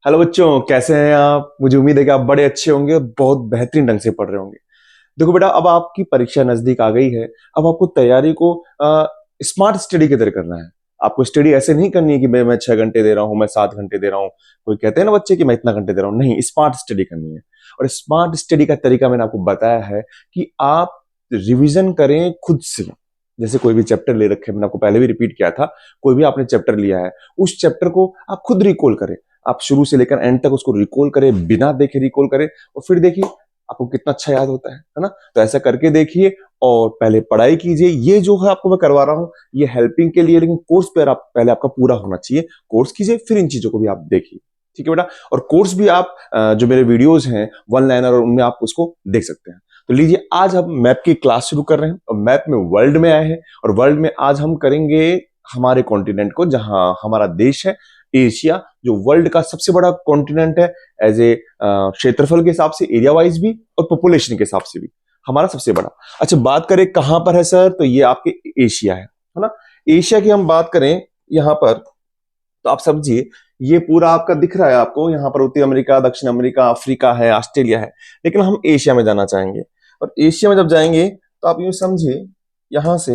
Hello बच्चों, कैसे हैं आप? मुझे उम्मीद है कि आप बड़े अच्छे होंगे और बहुत बेहतरीन ढंग से पढ़ रहे होंगे। देखो बेटा, अब आपकी परीक्षा नजदीक आ गई है। अब आपको तैयारी को स्मार्ट स्टडी की तरह करना है। आपको स्टडी ऐसे नहीं करनी है कि मैं 6 घंटे दे रहा हूँ, मैं 7 घंटे दे रहा हूँ। कोई कहते हैं ना बच्चे कि मैं इतना घंटे दे रहा हूँ। नहीं, स्मार्ट स्टडी करनी है। और स्मार्ट स्टडी का तरीका मैंने आपको बताया है कि आप रिवीजन करें खुद से। जैसे कोई भी चैप्टर ले रखे, मैंने आपको पहले भी रिपीट किया था। कोई भी आपने चैप्टर लिया है, उस चैप्टर को आप खुद रिकॉल करें। आप शुरू से लेकर एंड तक उसको रिकॉल करें, बिना देखे रिकॉल करें, और फिर देखिए आपको कितना अच्छा याद होता है ना। तो ऐसा करके देखिए और पहले पढ़ाई कीजिए। ये जो है आपको मैं करवा रहा हूँ, ये हेल्पिंग के लिए, लेकिन कोर्स पर आप पहले आपका पूरा होना चाहिए। कोर्स कीजिए, फिर इन चीजों को भी आप देखिए। ठीक है बेटा। और कोर्स भी आप जो मेरे वीडियोस हैं वन लाइनर, और उनमें आप उसको देख सकते हैं। तो लीजिए, आज हम मैप की क्लास शुरू कर रहे हैं और मैप में वर्ल्ड में आए हैं। और वर्ल्ड में आज हम करेंगे हमारे कॉन्टिनेंट को, जहां हमारा देश है एशिया, जो वर्ल्ड का सबसे बड़ा कॉन्टिनेंट है। एज ए क्षेत्रफल के हिसाब से, एरिया वाइज भी, और पॉपुलेशन के हिसाब से भी हमारा सबसे बड़ा। अच्छा, बात करें कहां पर है सर, तो ये आपके एशिया है ना। एशिया की हम बात करें यहां पर, तो आप समझिए ये पूरा आपका दिख रहा है आपको। यहाँ पर उत्तरी अमेरिका, दक्षिण अमेरिका, अफ्रीका है, ऑस्ट्रेलिया है। लेकिन हम एशिया में जाना चाहेंगे। और एशिया में जब जाएंगे तो आप यूं समझिए, यहां से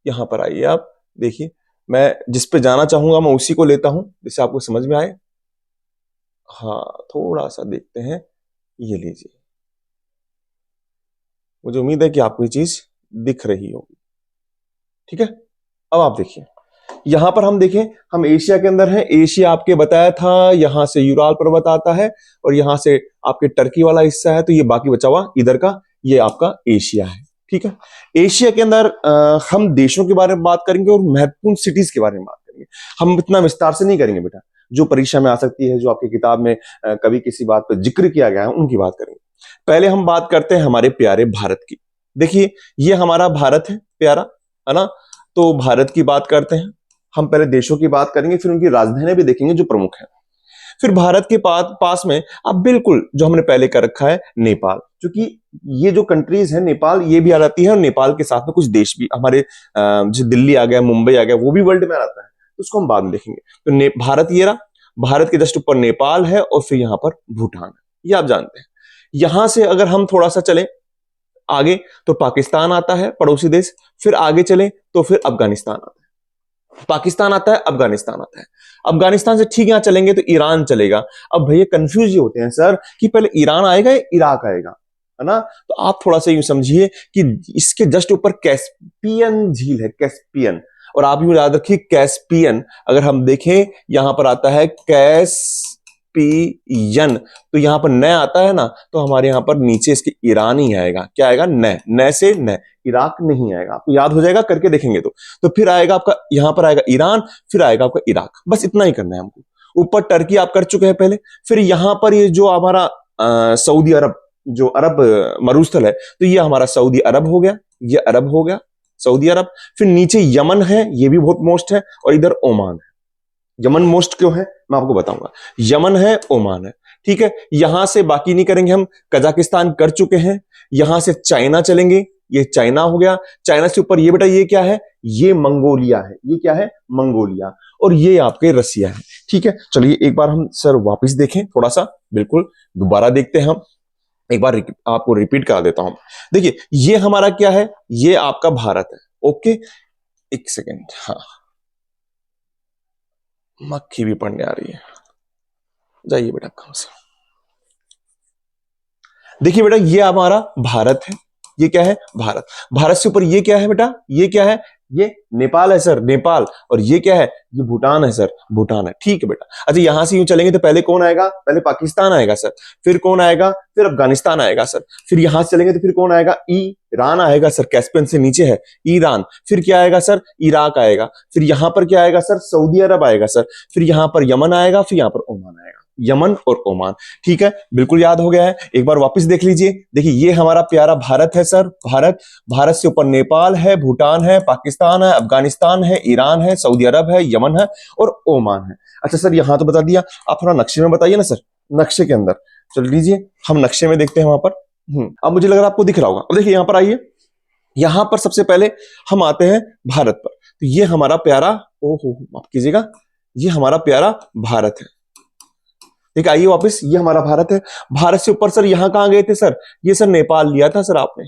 यहां पर आइए। आप देखिए, मैं जिस पे जाना चाहूंगा मैं उसी को लेता हूं, जिससे आपको समझ में आए। हाँ, थोड़ा सा देखते हैं। ये लीजिए, मुझे उम्मीद है कि आपको ये चीज दिख रही होगी। ठीक है। अब आप देखिए, यहां पर हम देखें, हम एशिया के अंदर हैं। एशिया आपके बताया था, यहां से यूराल पर्वत आता है, और यहां से आपके टर्की वाला हिस्सा है। तो ये बाकी बचा हुआ इधर का, ये आपका एशिया है। ठीक है। एशिया के अंदर हम देशों के बारे में बात करेंगे और महत्वपूर्ण सिटीज के बारे में बात करेंगे। हम इतना विस्तार से नहीं करेंगे बेटा, जो परीक्षा में आ सकती है, जो आपकी किताब में कभी किसी बात पर जिक्र किया गया है, उनकी बात करेंगे। पहले हम बात करते हैं हमारे प्यारे भारत की। देखिए, ये हमारा भारत है प्यारा, है ना। तो भारत की बात करते हैं। हम पहले देशों की बात करेंगे, फिर उनकी राजधानियां भी देखेंगे जो प्रमुख है। फिर भारत के पास में अब बिल्कुल जो हमने पहले कर रखा है, नेपाल। क्योंकि ये जो कंट्रीज है, नेपाल ये भी आ जाती है, और नेपाल के साथ में कुछ देश भी हमारे, जैसे दिल्ली आ गया, मुंबई आ गया, वो भी वर्ल्ड में आ जाता है। तो उसको हम बाद में देखेंगे। तो भारत ये रहा। भारत के जस्ट ऊपर नेपाल है, और फिर यहां पर भूटान है, ये आप जानते हैं। यहां से अगर हम थोड़ा सा चले आगे, तो पाकिस्तान आता है, पड़ोसी देश। फिर आगे चले तो फिर अफगानिस्तान आता है। पाकिस्तान आता है, अफगानिस्तान आता है। अफगानिस्तान से ठीक यहां चलेंगे तो ईरान चलेगा। अब भैया कंफ्यूज ये होते हैं सर कि पहले ईरान आएगा या इराक आएगा, है ना। तो आप थोड़ा सा यूं समझिए कि इसके जस्ट ऊपर कैस्पियन झील है, कैस्पियन। और आप यूं याद रखिए, कैस्पियन अगर हम देखें, यहां पर आता है कैस्पियन। तो यहां पर न आता है ना, तो हमारे यहां पर नीचे इसके ईरान ही आएगा। क्या आएगा? न से न, इराक नहीं आएगा। आपको याद हो जाएगा, करके देखेंगे तो फिर आएगा आपका, यहां पर आएगा ईरान, फिर आएगा आपका इराक। बस इतना ही करना है हमको। ऊपर टर्की आप कर चुके हैं पहले। फिर यहां पर ये जो हमारा सऊदी अरब, जो अरब मरुस्थल है, तो ये हमारा सऊदी अरब हो गया, ये अरब हो गया, सऊदी अरब। फिर नीचे यमन है, ये भी बहुत मोस्ट है, और इधर ओमान है। यमन मोस्ट क्यों है मैं आपको बताऊंगा। यमन है, ओमान है। ठीक है। यहां से बाकी नहीं करेंगे हम, कजाकिस्तान कर चुके हैं। यहां से चाइना चलेंगे, ये चाइना हो गया। चाइना से ऊपर ये बेटा, ये क्या है? ये मंगोलिया है। ये क्या है? मंगोलिया। और ये आपके रसिया है। ठीक है। चलिए एक बार हम सर वापस देखें, थोड़ा सा बिल्कुल दोबारा देखते हैं हम। एक बार आपको रिपीट करा देता हूं। देखिए, ये हमारा क्या है? ये आपका भारत है। ओके, एक सेकेंड। हाँ, मक्खी भी पड़ने आ रही है। जाइए बेटा काम से। देखिए बेटा, ये हमारा भारत है। ये क्या है? भारत। भारत से ऊपर ये क्या है बेटा? ये क्या है? ये नेपाल है सर, नेपाल। और ये क्या है? ये भूटान है सर, भूटान है। ठीक है बेटा। अच्छा, यहां से यूं चलेंगे तो पहले कौन आएगा? पहले पाकिस्तान आएगा सर। फिर कौन आएगा? फिर अफगानिस्तान आएगा सर। फिर यहां से चलेंगे तो फिर कौन आएगा? ईरान आएगा सर, कैस्पियन से नीचे है ईरान। फिर क्या आएगा सर? इराक आएगा। फिर यहां पर क्या आएगा सर? सऊदी अरब आएगा सर। फिर यहां पर यमन आएगा, फिर यहां पर ओमान आएगा। यमन और ओमान। ठीक है, बिल्कुल याद हो गया है। एक बार वापस देख लीजिए। देखिए, ये हमारा प्यारा भारत है सर, भारत। भारत से ऊपर नेपाल है, भूटान है, पाकिस्तान है, अफगानिस्तान है, ईरान है, सऊदी अरब है, यमन है, और ओमान है। अच्छा सर, यहां तो बता दिया, आप थोड़ा नक्शे में बताइए ना सर, नक्शे के अंदर। चल लीजिए, हम नक्शे में देखते हैं वहां पर। अब मुझे लग रहा है आपको दिख रहा होगा। अब देखिए, यहां पर आइए। यहां पर सबसे पहले हम आते हैं भारत पर। तो ये हमारा प्यारा, ओहो माफ कीजिएगा, ये हमारा प्यारा भारत है। ठीक है, आइए वापस, ये हमारा भारत है। भारत से ऊपर सर यहां कहां गए थे सर? ये सर नेपाल लिया था सर आपने।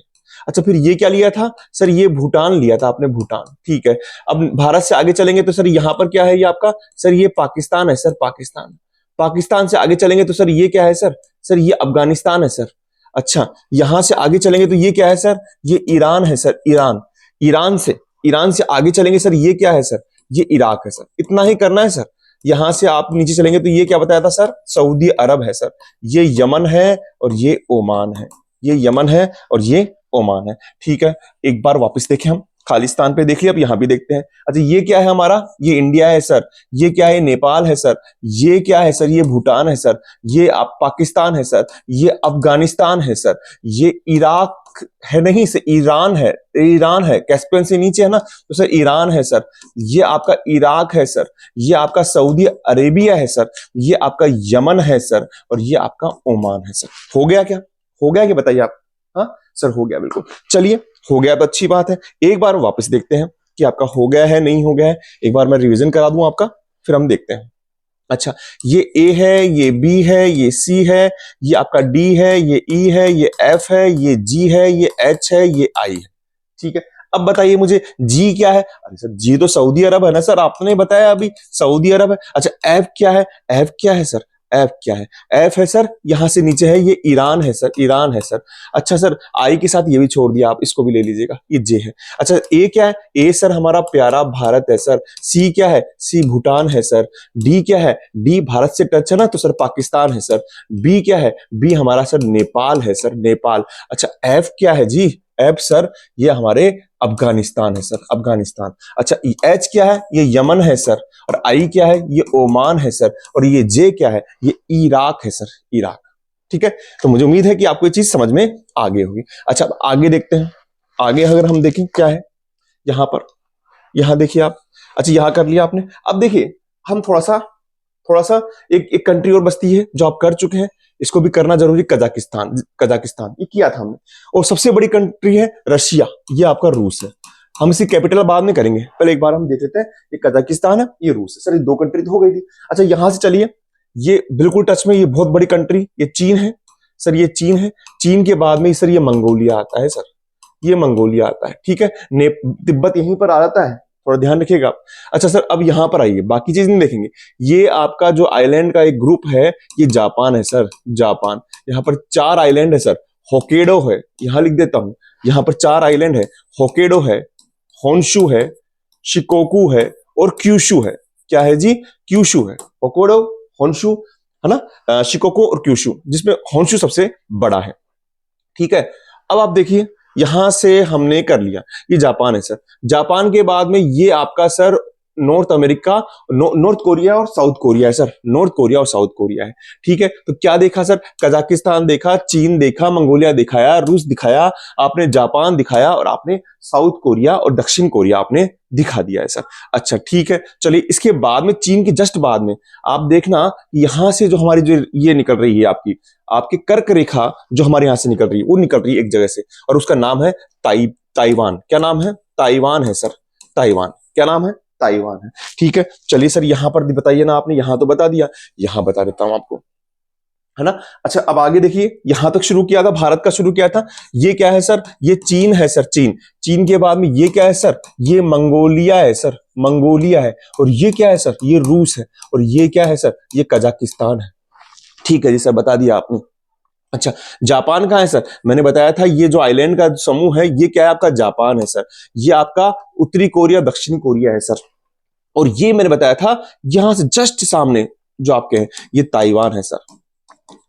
अच्छा, फिर ये क्या लिया था सर? ये भूटान लिया था आपने, भूटान। ठीक है, अब भारत से आगे चलेंगे तो सर यहां पर क्या है? ये आपका सर ये पाकिस्तान है सर, पाकिस्तान। पाकिस्तान से आगे चलेंगे तो सर ये क्या है सर? सर ये अफगानिस्तान है सर। अच्छा, यहां से आगे चलेंगे तो ये क्या है सर? ये ईरान है सर, ईरान। ईरान से आगे चलेंगे सर, ये क्या है सर? ये इराक है सर। इतना ही करना है सर। यहां से आप नीचे चलेंगे तो ये क्या बताया था सर? सऊदी अरब है सर। ये यमन है और ये ओमान है। ये यमन है और ये ओमान है। ठीक है, एक बार वापस देखें हम, खालिस्तान पे देख लिया, अब यहां भी देखते हैं। अच्छा, ये क्या है हमारा? ये इंडिया है सर। ये क्या है? नेपाल है सर। ये क्या है सर? ये भूटान है सर। ये आप पाकिस्तान है सर। ये अफगानिस्तान है सर। ये इराक है नहीं सर, ईरान है। ईरान है, कैस्पियन से नीचे है ना, तो सर ईरान है सर। ये आपका इराक है सर। ये आपका सऊदी अरेबिया है सर। ये आपका यमन है सर। और ये आपका ओमान है सर। हो गया क्या? हो गया क्या बताइए आप? हाँ सर, हो गया, बिल्कुल। चलिए, हो गया तो अच्छी बात है। एक बार वापस देखते हैं कि आपका हो गया है नहीं हो गया है। एक बार मैं रिवीजन करा दूं आपका, फिर हम देखते हैं। अच्छा, ये ए है, ये बी है, ये सी है, ये आपका डी है, ये ई है, ये एफ है, ये जी है, ये एच है, ये आई है। ठीक है, अब बताइए मुझे जी क्या है? अरे सर, जी तो सऊदी अरब है ना सर, आपने बताया अभी सऊदी अरब है। अच्छा, एफ क्या है? एफ क्या है सर? एफ क्या है? एफ है सर, यहां से नीचे है, ये ईरान है सर, ईरान है सर। अच्छा सर, आई के साथ ये भी छोड़ दिया, आप इसको भी ले लीजिएगा, ये जे है। अच्छा, ए क्या है? ए सर हमारा प्यारा भारत है सर। सी क्या है? सी भूटान है सर। डी क्या है? डी भारत से टच है ना, तो सर पाकिस्तान है सर। बी क्या है? बी हमारा सर नेपाल है सर, नेपाल। अच्छा, एफ क्या है जी? एफ सर ये हमारे अफगानिस्तान है सर, अफगानिस्तान। अच्छा, एच क्या है? ये यमन है सर। और आई क्या है? ये ओमान है सर। और ये जे क्या है? ये इराक है सर, इराक। ठीक है, तो मुझे उम्मीद है कि आपको ये चीज समझ में आ गई होगी। अच्छा, अब आगे देखते हैं। आगे अगर हम देखें क्या है यहां पर, यहां देखिए आप। अच्छा, यहां कर लिया आपने। अब देखिए, हम थोड़ा सा एक कंट्री और बस्ती है जो आप कर चुके हैं, इसको भी करना जरूरी। कजाकिस्तान, कजाकिस्तान ये किया था हमने। और सबसे बड़ी कंट्री है रशिया, ये आपका रूस है। हम इसी कैपिटल बाद में करेंगे, पहले एक बार हम देख लेते हैं। ये कजाकिस्तान है, ये रूस है सर। ये दो कंट्री तो हो गई थी। अच्छा, यहां से चलिए, ये बिल्कुल टच में, ये बहुत बड़ी कंट्री, ये चीन है सर। ये चीन है। चीन के बाद में सर ये मंगोलिया आता है सर, ये मंगोलिया आता है। ठीक है, तिब्बत यहीं पर आ जाता है, थोड़ा ध्यान रखिएगा आप। अच्छा सर, अब यहां पर आइए, बाकी चीज नहीं देखेंगे। ये आपका जो आइलैंड का एक ग्रुप है, ये जापान है सर, जापान। यहाँ पर 4 आइलैंड है सर। होकेडो है, यहां लिख देता हूं। यहाँ पर 4 आइलैंड है। होकेडो है, होन्शु है, शिकोकू है और क्यूशु है। क्या है जी? क्यूशु है। होकोडो, होन्शु, है ना, शिकोको और क्यूशु, जिसमें होन्शु सबसे बड़ा है। ठीक है, अब आप देखिए, यहां से हमने कर लिया, ये जापान है सर। जापान के बाद में ये आपका sir north America, north Korea और साउथ कोरिया है सर। नॉर्थ कोरिया और साउथ कोरिया है। ठीक है, तो क्या देखा सर? कजाकिस्तान देखा, चीन देखा, मंगोलिया दिखाया, रूस दिखाया, आपने जापान दिखाया, और आपने साउथ कोरिया और दक्षिण कोरिया आपने दिखा दिया है सर। अच्छा ठीक है, चलिए इसके बाद में, चीन के जस्ट बाद में आप देखना, यहां से जो हमारी जो ये निकल रही है आपकी, आपकी कर्क रेखा जो हमारे यहां से निकल रही है, वो निकल रही है एक जगह से, और उसका नाम है ताइवान। क्या नाम है? ताइवान है सर, ताइवान। क्या नाम है? ताइवान है। ठीक है, चलिए सर, यहां पर भी बताइए ना, आपने यहां तो बता दिया, यहां बता देता हूं आपको, है ना। अच्छा, अब आगे देखिए, यहां तक शुरू किया था, भारत का शुरू किया था। ये क्या है सर? ये चीन है सर, चीन। चीन के बाद में ये क्या है सर? ये मंगोलिया है सर, मंगोलिया है। और ये क्या है सर? ये रूस है। और ये क्या है सर? ये कजाकिस्तान है। ठीक है जी सर, बता दिया आपने। अच्छा, जापान कहाँ है सर? मैंने बताया था, ये जो आइलैंड का समूह है, ये क्या है आपका? जापान है सर। ये आपका उत्तरी कोरिया, दक्षिणी कोरिया है सर। और ये मैंने बताया था, यहां से जस्ट सामने जो आपके हैं, ये ताइवान है सर।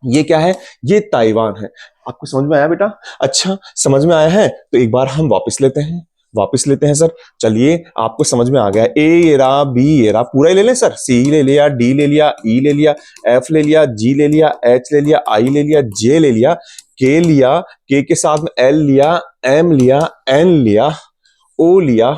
ये क्या है? ये ताइवान है। आपको समझ में आया बेटा? अच्छा, समझ में आया है तो एक बार हम वापस लेते हैं, वापस लेते हैं सर। चलिए, आपको समझ में आ गया। ए ये रहा, बी ये रहा, पूरा ही ले लें सर। सी ले लिया, डी ले लिया, ई ले लिया, एफ ले लिया, जी ले लिया, एच ले लिया, आई ले लिया, जे ले लिया, के लिया, के के साथ में एल लिया, एम लिया, एन लिया, ओ लिया,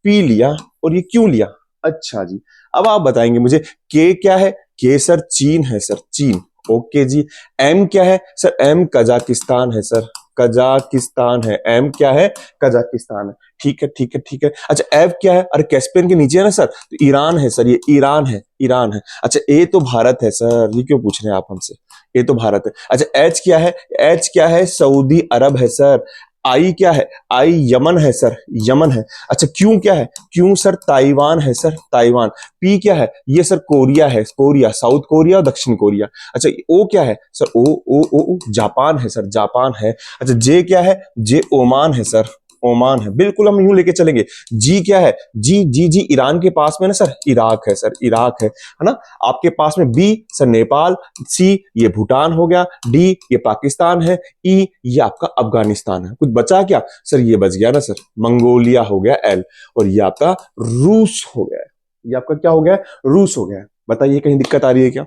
पी लिया, और ये क्यों लिया। अच्छा जी, अब आप बताएंगे मुझे, के क्या है? के सर चीन है सर, चीन। ओके जी। एम क्या है सर? एम कजाकिस्तान है सर। कजाकिस्तान है। एम क्या है? कजाकिस्तान है। ठीक है ठीक है ठीक है। अच्छा एफ क्या है? अरे कैस्पियन के नीचे है ना सर, तो ईरान है सर, ये ईरान है, ईरान है। अच्छा ए तो भारत है सर, ये क्यों पूछ रहे हैं आप हमसे? ये तो भारत है। अच्छा एच क्या है? एच क्या है? सऊदी अरब है सर। आई क्या है? आई यमन है सर, यमन है। अच्छा क्यों क्या है? क्यों सर ताइवान है सर, ताइवान। पी क्या है? ये सर कोरिया है, कोरिया, साउथ कोरिया और दक्षिण कोरिया। अच्छा ओ क्या है सर? ओ जापान है सर, जापान है। अच्छा जे क्या है? जे ओमान है सर, ओमान है। बिल्कुल हम यूं लेके चलेंगे। जी क्या है? जी ईरान के पास में ना सर, इराक है सर, इराक है ना। आपके पास में बी सर नेपाल, सी ये भूटान हो गया, डी ये पाकिस्तान है, ई ये आपका अफगानिस्तान है। कुछ बचा क्या सर? ये बच गया ना सर, मंगोलिया हो गया एल, और ये आपका रूस हो गया है। ये आपका क्या हो गया? रूस हो गया है। बताइए कहीं दिक्कत आ रही है क्या?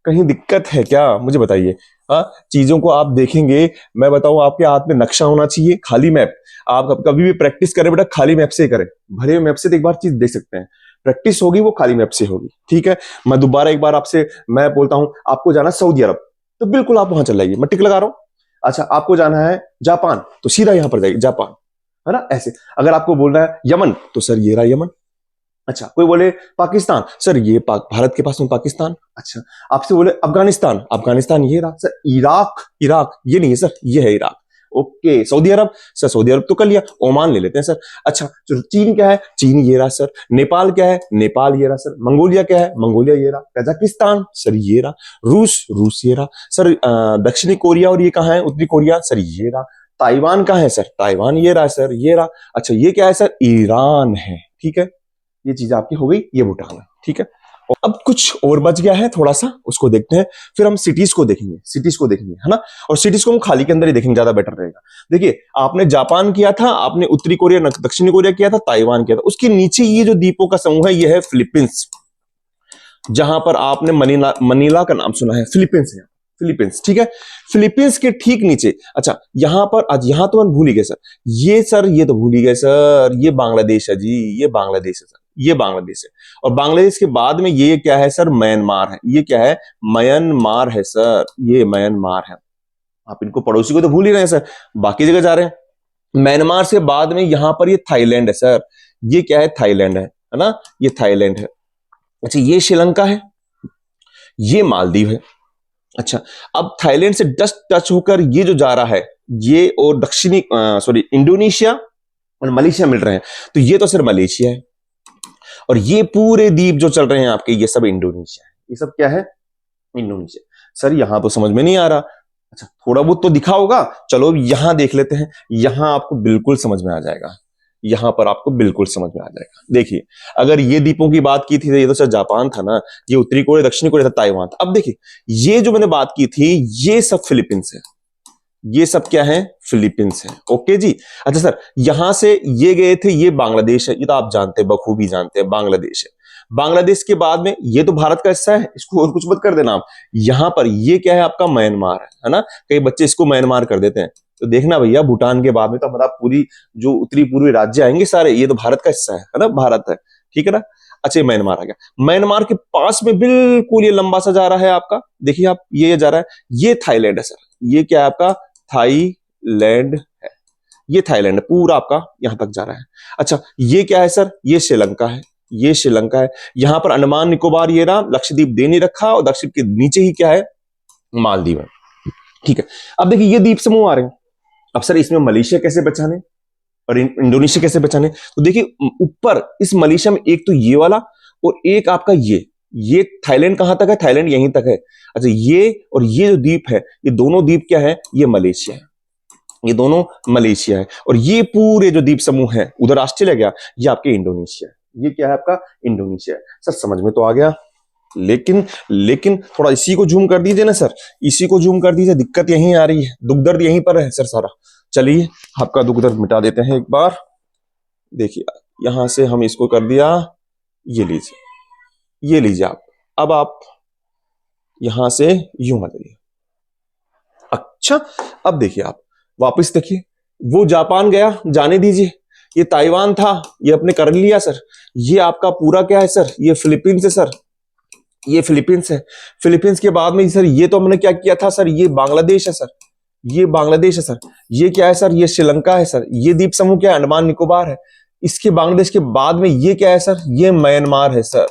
कहीं दिक्कत है क्या? मुझे बताइए। हाँ चीजों को आप देखेंगे, मैं बताऊं आपके हाथ में नक्शा होना चाहिए, खाली मैप। आप कभी भी प्रैक्टिस करें बेटा, खाली मैप से करें। भरे हुए मैप से तो एक बार चीज देख सकते हैं, प्रैक्टिस होगी वो खाली मैप से होगी। ठीक है, मैं दोबारा एक बार आपसे मैं बोलता हूं, आपको जाना सऊदी अरब, तो बिल्कुल आप वहां चल जाइए, मैं टिक लगा रहा हूं। अच्छा आपको जाना है जापान, तो सीधा यहां पर जाइए जापान, है ना, ऐसे। अगर आपको बोलना है यमन, तो सर ये रहा यमन। अच्छा कोई बोले पाकिस्तान, सर ये भारत के पास में पाकिस्तान। अच्छा आपसे बोले अफगानिस्तान, अफगानिस्तान ये रहा। सर इराक, इराक ये नहीं है सर, ये है इराक। ओके सऊदी अरब, सर सऊदी अरब तो कर लिया, ओमान ले लेते हैं सर। अच्छा चलो चीन क्या है? चीन ये रहा सर। नेपाल क्या है? नेपाल ये रहा सर। मंगोलिया क्या है? मंगोलिया ये रहा। कजाकिस्तान सर ये रहा। रूस, रूस ये रहा सर। दक्षिणी कोरिया, और ये कहाँ है? उत्तरी कोरिया, सर ये रहा। ताइवान कहाँ है सर? ताइवान ये रहा सर, ये रहा। अच्छा ये क्या है सर? ईरान है। ठीक है, ये चीज आपकी हो गई, ये भूटान है। ठीक है, और अब कुछ और बच गया है थोड़ा सा, उसको देखते हैं। फिर हम सिटीज को देखेंगे, सिटीज को देखेंगे, है ना। और सिटीज को हम खाली के अंदर ही देखेंगे, ज्यादा बेटर रहेगा। देखिए आपने जापान किया था, आपने उत्तरी कोरिया दक्षिणी कोरिया किया था, ताइवान किया था। उसके नीचे ये जो द्वीपों का समूह है, ये है फिलीपींस, जहां पर आपने मनीला, मनीला का नाम सुना है, फिलीपींस है, फिलीपींस। ठीक है, फिलीपींस के ठीक नीचे, अच्छा यहां पर, आज यहां तो मैं भूल ही गए सर, ये सर ये तो भूल ही गए सर, ये बांग्लादेश है जी, ये बांग्लादेश है सर, ये बांग्लादेश है। और बांग्लादेश के बाद में ये क्या है सर? म्यांमार है। ये क्या है? म्यांमार है सर, ये म्यांमार है। आप इनको पड़ोसी को तो भूल ही रहे हैं सर, बाकी जगह जा रहे हैं। म्यांमार से बाद में यहां पर ये थाईलैंड है सर, ये क्या है? थाईलैंड है ना, ये थाईलैंड है। अच्छा ये श्रीलंका है, ये मालदीव है। अच्छा अब थाईलैंड से जस्ट टच होकर ये जो जा रहा है, ये और दक्षिणी सॉरी इंडोनेशिया और मलेशिया मिल रहे हैं, तो ये तो सर मलेशिया है। और ये पूरे द्वीप जो चल रहे हैं आपके, ये सब इंडोनेशिया है। ये सब क्या है? इंडोनेशिया। सर यहां तो समझ में नहीं आ रहा। अच्छा थोड़ा बहुत तो दिखा होगा, चलो यहां देख लेते हैं, यहां आपको बिल्कुल समझ में आ जाएगा, यहां पर आपको बिल्कुल समझ में आ जाएगा। देखिए अगर ये द्वीपों की बात की थी, तो ये तो सर जापान था ना, ये उत्तरी कोरिया दक्षिणी कोरिया था, ताइवान था। अब देखिए ये जो मैंने बात की थी, ये सब फिलीपींस है, ये सब क्या है? फिलीपींस है। ओके जी। अच्छा सर यहां से ये गए थे, ये बांग्लादेश है, ये तो आप जानते हैं, बखूबी जानते हैं, बांग्लादेश है। बांग्लादेश के बाद में ये तो भारत का हिस्सा है, इसको और कुछ मत कर देना आप। यहां पर ये क्या है? आपका म्यांमार है ना। कई बच्चे इसको म्यांमार कर देते हैं, तो देखना भैया भूटान के बाद में तो हमारा पूरी जो उत्तरी पूर्वी राज्य आएंगे सारे, ये तो भारत का हिस्सा है ना, भारत है। ठीक है ना। अच्छा म्यांमार आ गया, म्यांमार के पास में बिल्कुल ये लंबा सा जा रहा है आपका, देखिए आप ये जा रहा है, ये थाईलैंड है सर, ये क्या है आपका? थाईलैंड है, ये थाईलैंड है, पूरा आपका यहां तक जा रहा है। अच्छा ये क्या है सर? ये श्रीलंका है, ये श्रीलंका है। यहां पर अंडमान निकोबार ये रहा, लक्षद्वीप दे नहीं रखा, और दक्षिण के नीचे ही क्या है? मालदीव है। ठीक है, अब देखिए ये द्वीप समूह आ रहे हैं। अब सर इसमें मलेशिया कैसे बचाने और इंडोनेशिया कैसे बचाने? तो देखिए ऊपर इस मलेशिया में एक तो ये वाला, और एक आपका ये थाईलैंड कहां तक है? थाईलैंड यहीं तक है। अच्छा ये और ये जो द्वीप है, ये दोनों द्वीप क्या है? ये मलेशिया है, ये दोनों मलेशिया है। और ये पूरे जो द्वीप समूह है, उधर ऑस्ट्रेलिया गया, ये आपके इंडोनेशिया है। ये क्या है आपका? इंडोनेशिया है। सर समझ में तो आ गया, लेकिन लेकिन थोड़ा इसी को जूम कर दीजिए ना सर, इसी को जूम कर दीजिए, दिक्कत यहीं आ रही है, दुख दर्द यहीं पर है सर सारा। चलिए आपका दुख दर्द मिटा देते हैं एक बार। देखिए यहां से हम इसको कर दिया, ये लीजिए, ये लीजिए आप। अब आप यहां से यूं आ जाइए। अच्छा अब देखिए आप वापस देखिए, वो जापान गया, जाने दीजिए। ये ताइवान था, ये अपने कर लिया सर। ये आपका पूरा क्या है सर? ये फिलीपींस है सर, ये फिलीपींस है। फिलीपींस के बाद में सर ये तो हमने क्या किया था सर? ये बांग्लादेश है सर, ये बांग्लादेश है सर। ये क्या है सर? ये श्रीलंका है सर। ये द्वीप समूह क्या है? अंडमान निकोबार है। इसके बांग्लादेश के बाद में ये क्या है सर? ये म्यांमार है सर।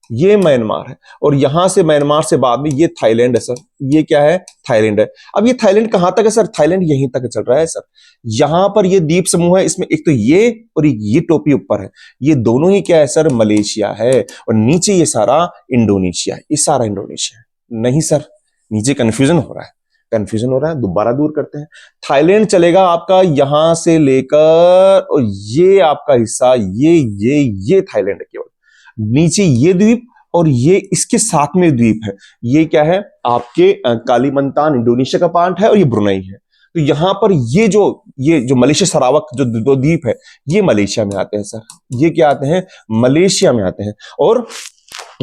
ये म्यांमार है। और यहां से म्यांमार से बाद में ये थाईलैंड है सर। ये क्या है? थाईलैंड है। अब ये थाईलैंड कहां तक है सर? थाईलैंड यहीं तक चल रहा है सर। यहां पर ये द्वीप समूह है, इसमें एक तो ये और ये टोपी ऊपर है, ये दोनों ही क्या है सर? मलेशिया है। और नीचे ये सारा इंडोनेशिया है। ये सारा इंडोनेशिया है। नहीं सर, नीचे कंफ्यूजन हो रहा है, कंफ्यूजन हो रहा है, दोबारा दूर करते हैं। थाईलैंड चलेगा आपका यहां से लेकर, और ये आपका हिस्सा, ये थाईलैंड है केवल। नीचे ये द्वीप और ये इसके साथ में द्वीप है। ये क्या है? आपके कालीमंतान इंडोनेशिया का पार्ट है, और ये ब्रुनई है। तो यहां पर ये जो मलेशिया सरावक जो दो द्वीप है, ये मलेशिया में आते हैं सर। ये क्या आते हैं? मलेशिया में आते हैं। और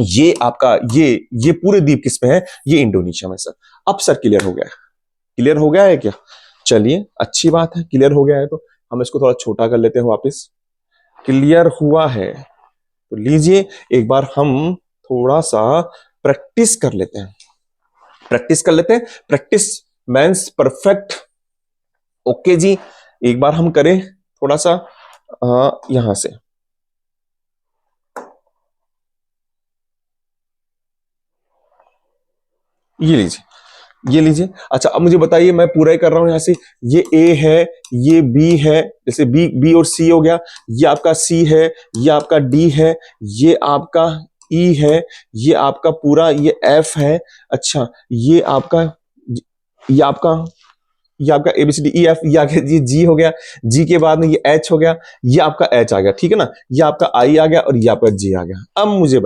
ये आपका ये पूरे द्वीप किस में है? ये इंडोनेशिया में सर। अब सर क्लियर हो गया है? क्लियर हो गया है क्या? चलिए, अच्छी बात है, क्लियर हो गया है। तो हम इसको थोड़ा छोटा कर लेते हैं वापस। क्लियर हुआ है तो लीजिए एक बार हम थोड़ा सा प्रैक्टिस कर लेते हैं। प्रैक्टिस कर लेते हैं। Practice means perfect. ओके जी, एक बार हम करें थोड़ा सा यहां से। ये लीजिए, ये लीजिए। अच्छा, अब मुझे बताइए, मैं पूरा ही कर रहा हूं यहां से। ये ए है, ये बी है, जैसे बी और सी हो गया। ये आपका सी है, ये आपका डी है, ये आपका ई है, ये आपका पूरा ये एफ है। अच्छा, ये आपका ये आपका ABCD EF, ये आगे ये जी हो गया। जी के बाद में ये H हो गया। ये आपका H आ गया, ठीक है ना। ये आपका I आ गया और ये आपका J आ गया। अब मुझे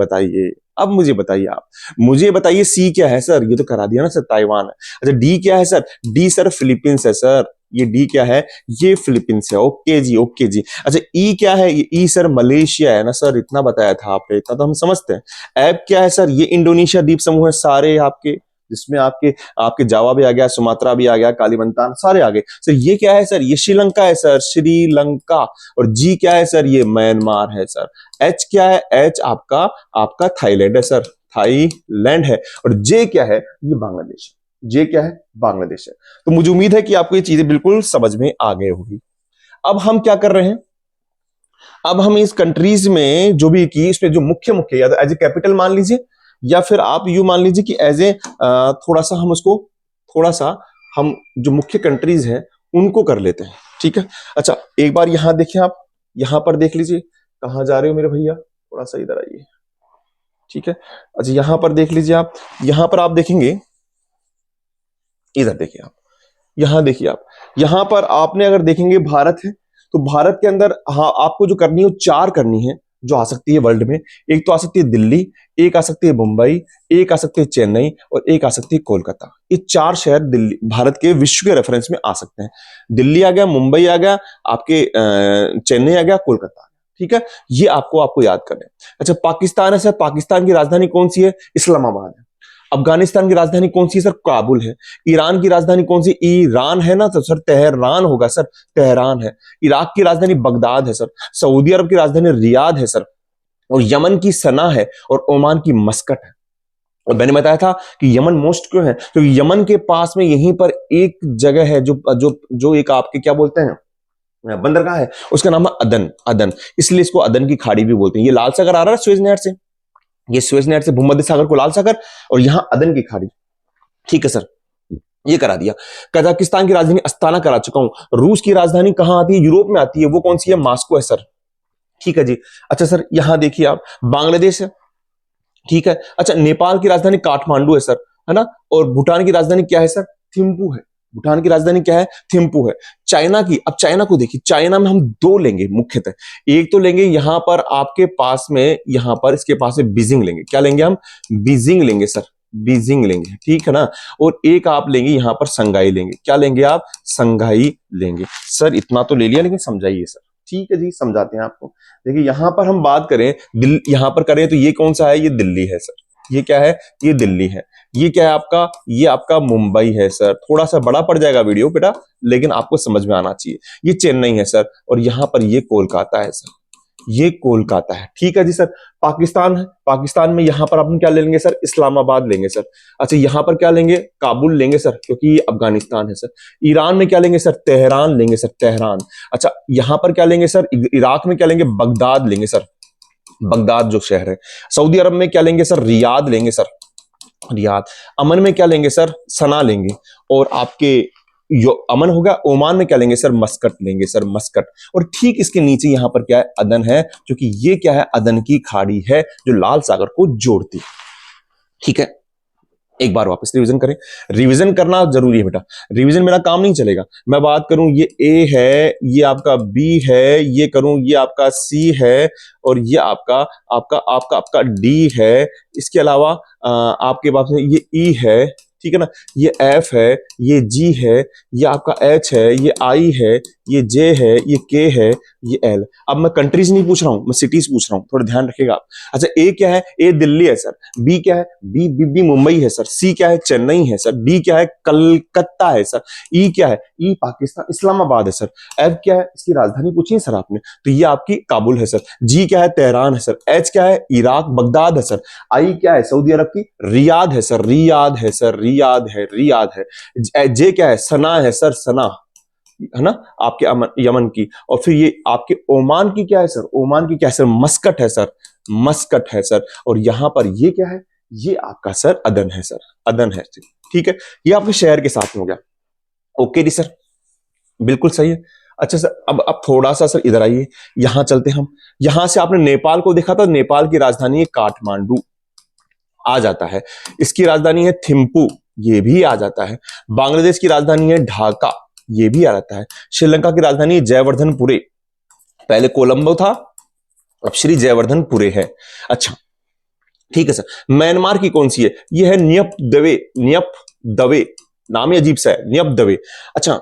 बताइए C क्या है सर? ये तो करा दिया ना सर, ताइवान है। अच्छा, D क्या है सर? D सर फिलीपींस है सर। ये D क्या है? ये फिलीपींस है। ओके जी, ओके जी। अच्छा, E क्या है? ये E सर मलेशिया है ना सर, इतना बताया था आपने, इतना तो हम समझते हैं। F क्या है सर? ये इंडोनेशिया द्वीप समूह है सारे आपके, जिसमें आपके आपके जावा भी आ गया, सुमात्रा भी आ गया, कालीमंतान सारे आ गए सर। ये क्या है सर? ये श्रीलंका है सर, श्रीलंका। और जी क्या है सर? ये म्यांमार है सर। एच क्या है? एच आपका आपका थाईलैंड है सर, थाईलैंड है। और जे क्या है? ये बांग्लादेश। जे क्या है? बांग्लादेश है। तो मुझे उम्मीद है कि आपको ये चीजें बिल्कुल समझ में आ गई होगी। अब हम क्या कर रहे हैं? अब हम इस कंट्रीज में जो भी की, इसमें जो मुख्य मुख्य या एज ए कैपिटल मान लीजिए, या फिर आप यू मान लीजिए कि एज ए थोड़ा सा हम उसको, थोड़ा सा हम जो मुख्य कंट्रीज हैं उनको कर लेते हैं, ठीक है। अच्छा, एक बार यहां देखिए, आप यहां पर देख लीजिए। कहां जा रहे हो मेरे भैया? थोड़ा सा इधर आइए, ठीक है। अच्छा, यहां पर देख लीजिए आप। यहां पर आप देखेंगे, इधर देखिए आप, यहां देखिए आप। यहां पर आपने अगर देखेंगे भारत है, तो भारत के अंदर हाँ आपको जो करनी है वो चार करनी है जो आ सकती है वर्ल्ड में। एक तो आ सकती है दिल्ली, एक आ सकती है मुंबई, एक आ सकती है चेन्नई, और एक आ सकती है कोलकाता। ये चार शहर दिल्ली भारत के विश्व के रेफरेंस में आ सकते हैं। दिल्ली आ गया, मुंबई आ गया, आपके चेन्नई आ गया, कोलकाता, ठीक है। ये आपको याद करना है। अच्छा, पाकिस्तान है सर, पाकिस्तान की राजधानी कौन सी है? इस्लामाबाद है। अफगानिस्तान की राजधानी कौन सी है सर? काबुल है। ईरान की राजधानी कौन सी? ईरान है ना, तो सर तेहरान होगा सर, तेहरान है। इराक की राजधानी बगदाद है सर। सऊदी अरब की राजधानी रियाद है सर। और यमन की सना है, और ओमान की मस्कट है। और मैंने बताया था कि यमन मोस्ट क्यों है, क्योंकि यमन के पास में यहीं पर एक जगह है जो जो जो एक आपके क्या बोलते हैं, बंदरगाह है, उसका नाम है अदन। अदन, इसलिए इसको अदन की खाड़ी भी बोलते हैं। ये लाल सागर आ रहा है सुएज नहर से, ये सुएज नहर से भूमध्य सागर को लाल सागर, और यहां अदन की खाड़ी, ठीक है सर। ये करा दिया। कजाकिस्तान की राजधानी अस्ताना करा चुका हूं। रूस की राजधानी कहां आती है? यूरोप में आती है, वो कौन सी है? मॉस्को है सर, ठीक है जी। अच्छा सर, यहां देखिए आप, बांग्लादेश है, ठीक है। अच्छा, नेपाल की राजधानी काठमांडू है सर, है ना। और भूटान की राजधानी क्या है सर? थिम्पू है। भूटान की राजधानी क्या है? थिम्पू है। चाइना की, अब चाइना को देखिए, चाइना में हम दो लेंगे मुख्यतः। एक तो लेंगे यहां पर आपके पास में, यहां पर इसके पास में बीजिंग लेंगे। क्या लेंगे हम? बीजिंग लेंगे सर, बीजिंग लेंगे, ठीक है ना। और एक आप लेंगे यहां पर संघाई लेंगे। क्या लेंगे आप? संघाई लेंगे। सर इतना तो ले लिया, लेकिन समझाइए सर। ठीक है जी, समझाते हैं आपको। देखिए यहां पर हम बात करें, यहां पर करें तो ये कौन सा है? ये दिल्ली है सर। ये क्या है? ये दिल्ली है। ये क्या है आपका? ये आपका मुंबई है सर। थोड़ा सा बड़ा पड़ जाएगा वीडियो बेटा, लेकिन आपको समझ में आना चाहिए। ये चेन्नई है सर, और यहां पर ये कोलकाता है सर। ये कोलकाता है। ठीक है जी सर। पाकिस्तान है, पाकिस्तान में यहां पर अपन क्या ले लेंगे सर, इस्लामाबाद लेंगे सर। अच्छा यहां पर क्या लेंगे, काबुल लेंगे सर, क्योंकि ये अफगानिस्तान है सर। ईरान में क्या लेंगे सर, तेहरान लेंगे सर, तेहरान। अच्छा यहां पर क्या लेंगे सर, इराक में क्या लेंगे, बगदाद लेंगे सर, बगदाद जो शहर है। सऊदी अरब में क्या लेंगे सर, रियाद लेंगे सर, रियाद। अमन में क्या लेंगे सर, सना लेंगे। और आपके यो अमन होगा, ओमान में क्या लेंगे सर, मस्कट लेंगे सर, मस्कट। और ठीक इसके नीचे यहां पर क्या है, अदन है, क्योंकि ये क्या है, अदन की खाड़ी है जो लाल सागर को जोड़ती है। ठीक है, एक बार वापस रिवीजन करें। रिवीजन करना जरूरी है बेटा, रिवीजन मेरा काम नहीं चलेगा। मैं बात करूं ये ए है, ये आपका बी है, ये करूं ये आपका सी है, और ये आपका आपका आपका आपका डी है। इसके अलावा आपके पास में ये ई है, ठीक है ना, ये एफ है, ये जी है, ये आपका एच है, ये आई है, ये जे है, ये के है, ये एल। अब मैं कंट्रीज नहीं पूछ रहा हूं, मैं सिटीज पूछ रहा हूं, थोड़ा ध्यान रखिएगा आप। अच्छा ए क्या है, ए दिल्ली है सर। बी क्या है, बी मुंबई है सर। सी क्या है, चेन्नई है सर। डी क्या है, कलकत्ता है सर। ई क्या है, ई पाकिस्तान इस्लामाबाद है सर। एफ क्या है, इसकी राजधानी पूछी है सर आपने, तो ये आपकी काबुल है सर। जी क्या है, तेहरान है सर। एच क्या है, इराक बगदाद है सर। आई क्या है, सऊदी अरब की रियाद है सर, रियाद है सर, रियाद है, रियाद है। जे क्या है, सना है सर, सना है ना, आपके यमन की। और फिर ये आपके ओमान की क्या है सर, ओमान की क्या है सर, मस्कट है सर, मस्कट है सर। और यहां पर ये क्या है, ये आपका सर अदन है सर, अदन है। ठीक है, ये आपके शहर के साथ में हो गया। ओके जी सर, बिल्कुल सही है। अच्छा सर, अब थोड़ा सा सर इधर आइए, यहां चलते हम। यहां से आपने नेपाल को देखा था, नेपाल की राजधानी है काठमांडू, आ जाता है। इसकी राजधानी है थिम्पू, ये भी आ जाता है। बांग्लादेश की राजधानी है ढाका, ये भी आ जाता है। श्रीलंका की राजधानी है जयवर्धनपुरे, पहले कोलंबो था, अब श्री जयवर्धनपुरे है। अच्छा ठीक है सर। म्यांमार की कौन सी है, ये है न्यप दवे, न्यप दवे, नाम ही अजीब सा है, न्यप दवे। अच्छा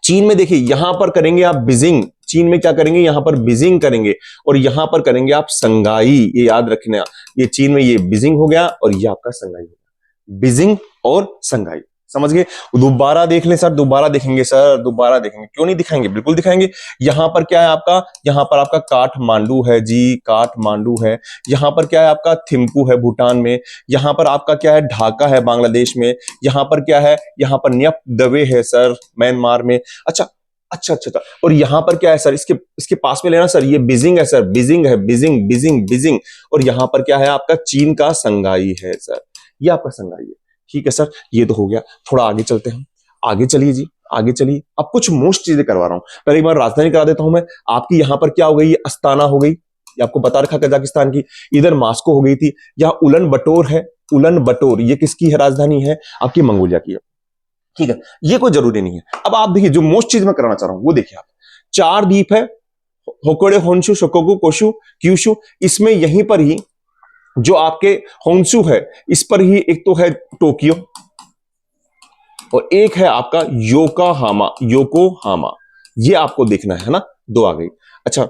चीन में देखिए, यहां पर करेंगे आप बीजिंग, चीन में क्या करेंगे, यहां पर बीजिंग करेंगे, और यहां पर करेंगे आप संगाई, ये याद रखना। ये चीन में ये बीजिंग हो गया, और ये आपका संगाई हो गया, बीजिंग और संगाई, समझ गए। दोबारा देख लें सर, दोबारा देखेंगे सर, दोबारा देखेंगे, क्यों नहीं दिखाएंगे, बिल्कुल दिखाएंगे। यहां पर क्या है आपका, यहां पर आपका काठमांडू है जी, काठमांडू है। यहां पर क्या है आपका, थिम्पू है भूटान में। यहां पर आपका क्या है, ढाका है बांग्लादेश में। यहां पर क्या है, यहां पर न्यप दवे है सर, म्यांमार में। अच्छा अच्छा अच्छा अच्छा। और यहां पर क्या है सर, इसके इसके पास में लेना सर, ये बीजिंग है सर, बीजिंग है, बीजिंग बीजिंग बीजिंग। और यहां पर क्या है आपका, चीन का संगाई है सर, ये आपका संगाई है। ठीक है सर, ये तो हो गया। थोड़ा आगे चलते हैं, आगे चलिए जी, आगे चलिए। अब कुछ मोस्ट चीजें करवा रहा हूं, पहले एक बार राजधानी करा देता हूं मैं आपकी। यहां पर क्या हो गई, अस्ताना हो गई, ये आपको बता रखा कजाकिस्तान की। इधर मास्को हो गई थी। यहां उलन बटोर है, उलन बटोर, ये किसकी है, राजधानी है आपकी मंगोलिया की है। ठीक है, ये कोई जरूरी नहीं है। अब आप देखिए, जो मोस्ट चीज मैं कराना चाह रहा हूं वो देखिए आप। 4 द्वीप है, होकोडे, होन्शु, शोकोगु, कोशु, क्यूशु। इसमें यहीं पर ही जो आपके होन्शु है, इस पर ही एक तो है टोक्यो, और एक है आपका योकोहामा, योकोहामा। ये आपको देखना है ना, 2 आ गई। अच्छा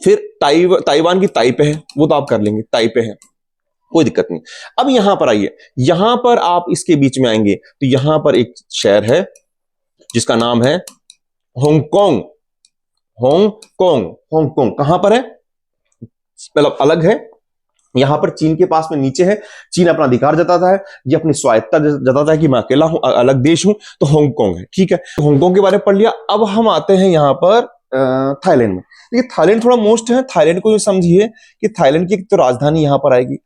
फिर ताइवान की ताइपे है, वो तो आप कर लेंगे, ताइपे है, कोई दिक्कत नहीं। अब यहां पर आइए, यहां पर आप इसके बीच में आएंगे तो यहां पर एक शहर है जिसका नाम है हांगकांग, हांगकांग, हांगकांग कहां पर है, मतलब अलग है। यहां पर चीन के पास में नीचे है, चीन अपना अधिकार जताता है, ये अपनी स्वायत्ता जताता है कि मैं अकेला हूं, अलग देश हूं, तो हांगकांग है। ठीक है, तो हांगकांग के बारे में पढ़ लिया। अब हम आते हैं यहां पर थाईलैंड में। देखिए थाईलैंड थोड़ा मोस्ट है, थाईलैंड को समझिए कि थाईलैंड की तो राजधानी यहां पर आएगी,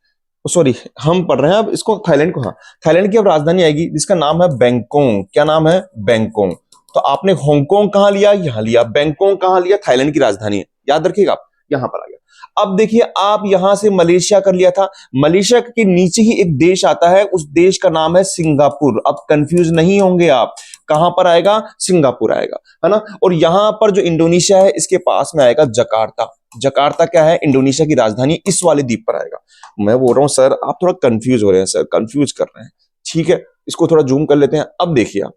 सॉरी हम पढ़ रहे हैं अब इसको थाईलैंड को। हाँ, थाईलैंड की अब राजधानी आएगी जिसका नाम है बैंकॉक। क्या नाम है, बैंकॉक। तो आपने हांगकांग कहां लिया, यहां लिया। बैंकॉक कहां लिया, थाईलैंड की राजधानी है, याद रखिएगा आप, यहां पर आ गया। अब देखिए, आप यहां से मलेशिया कर लिया था, मलेशिया के नीचे ही एक देश आता है, उस देश का नाम है सिंगापुर। अब कंफ्यूज नहीं होंगे आप, कहां पर आएगा, सिंगापुर आएगा, है ना। और यहां पर जो इंडोनेशिया है, इसके पास में आएगा जकार्ता। जकार्ता क्या है, इंडोनेशिया की राजधानी, इस वाले द्वीप पर आएगा। मैं बोल रहा हूं सर, आप थोड़ा कंफ्यूज हो रहे हैं सर, कंफ्यूज कर रहे हैं। ठीक है, इसको थोड़ा जूम कर लेते हैं। अब देखिए आप,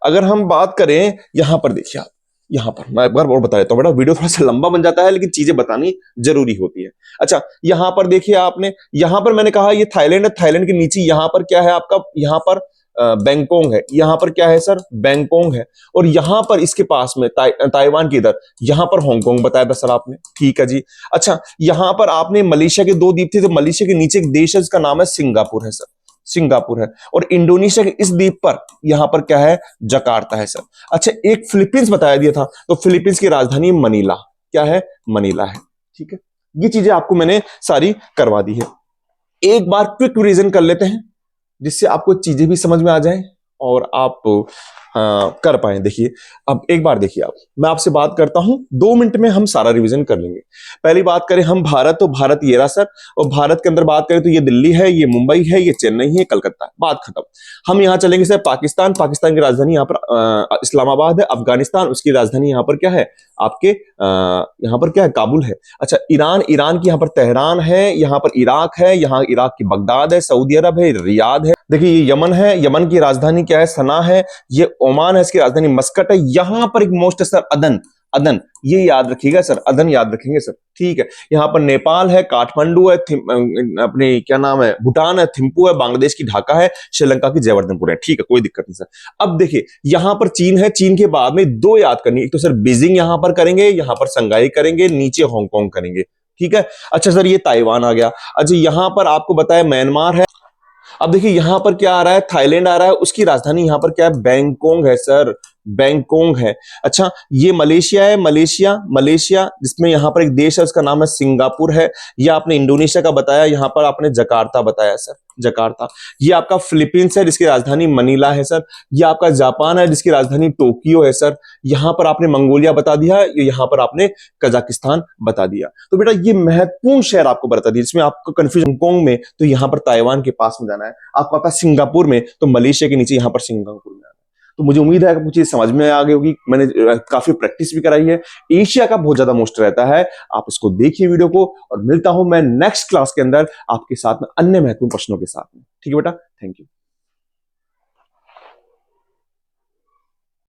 अगर हम बात करें यहां पर, देखिए आप यहां पर, मैं एक बार और बता देता हूं बेटा, वीडियो थोड़ा सा लंबा बन जाता है लेकिन चीजें बतानी जरूरी होती है। अच्छा यहां पर देखिए आपने, यहां पर मैंने कहा ये थाईलैंड है, थाईलैंड के नीचे यहां पर क्या है आपका, यहां पर बैंकॉक है, यहां पर क्या है सर, बैंकॉक है। और यहां पर इसके पास में ताइवान के इधर यहां पर हांगकांग बताया था सर आपने, ठीक है जी। अच्छा, यहां पर आपने मलेशिया के 2 द्वीप थे, तो मलेशिया के नीचे एक देश है जिसका नाम है सिंगापुर है सर, सिंगापुर है। और इंडोनेशिया के इस द्वीप पर यहां पर क्या है, जकार्ता है सर। अच्छा, एक फिलीपींस बताया दिया था, तो फिलीपींस की राजधानी मनीला, क्या है, मनीला है, ठीक है। ये चीजें आपको मैंने सारी करवा दी है। एक बार क्विक रिवीजन कर लेते हैं जिससे आपको चीजें भी समझ में आ जाए और आप कर पाए। देखिए, अब एक बार देखिए, आप मैं आपसे बात करता हूं, 2 मिनट में हम सारा रिवीजन कर लेंगे। पहली बात करें हम भारत, तो भारत ये रहा सर। और भारत के अंदर बात करें तो ये दिल्ली है, ये मुंबई है, ये चेन्नई है, कलकत्ता है, बात खत्म। हम यहां चलेंगे सर पाकिस्तान, पाकिस्तान की राजधानी यहाँ पर इस्लामाबाद है। अफगानिस्तान, उसकी राजधानी यहाँ पर क्या है, आपके यहाँ पर क्या है, काबुल है। अच्छा, ईरान, ईरान की यहाँ पर तेहरान है, यहाँ पर इराक है, यहाँ इराक की बगदाद है। सऊदी अरब है, रियाद है। देखिए, ये यमन है, यमन की राजधानी क्या है, सना है। ये ओमान है, इसकी राजधानी मस्कट है। यहां पर एक मोस्ट है सर, अदन, अदन, ये याद रखिएगा सर, अदन याद रखेंगे सर, ठीक है। यहां पर नेपाल है, काठमांडू है, अपने क्या नाम है, भूटान है, थिम्पू है, बांग्लादेश की ढाका है, श्रीलंका की जयवर्धनपुर है, ठीक है, कोई दिक्कत नहीं सर। अब देखिए, यहां पर चीन है, चीन के बाद में 2 याद करनी, एक तो सर बीजिंग यहां पर करेंगे, यहां पर संघाई करेंगे, नीचे हांगकांग करेंगे, ठीक है। अच्छा सर, ये ताइवान आ गया। अच्छा, यहां पर आपको बताया म्यांमार है। अब देखिए, यहां पर क्या आ रहा है, थाईलैंड आ रहा है, उसकी राजधानी यहां पर क्या है, बैंकॉक है सर, बैंकॉक है। अच्छा, ये मलेशिया है, मलेशिया, मलेशिया जिसमें यहां पर एक देश है उसका नाम है सिंगापुर है। ये आपने इंडोनेशिया का बताया, यहां पर आपने जकार्ता बताया सर, जकार्ता। ये आपका फिलीपींस है जिसकी राजधानी मनीला है सर। ये आपका जापान है जिसकी राजधानी टोक्यो है सर। यहां पर आपने मंगोलिया बता दिया, यहां पर आपने कजाकिस्तान बता दिया। तो बेटा, ये महत्वपूर्ण शहर आपको बता दिया जिसमें आपको कंफ्यूजन, हांगकांग में तो यहां पर ताइवान के पास में जाना है, आपको आता सिंगापुर में तो मलेशिया के नीचे यहां पर सिंगापुर में आना है। तो मुझे उम्मीद है कि मुझे समझ में आ गई होगी, मैंने काफी प्रैक्टिस भी कराई है। एशिया का बहुत ज्यादा मोस्ट रहता है, आप इसको देखिए वीडियो को, और मिलता हूं मैं नेक्स्ट क्लास के अंदर आपके साथ में अन्य महत्वपूर्ण प्रश्नों के साथ में, ठीक है बेटा, थैंक यू।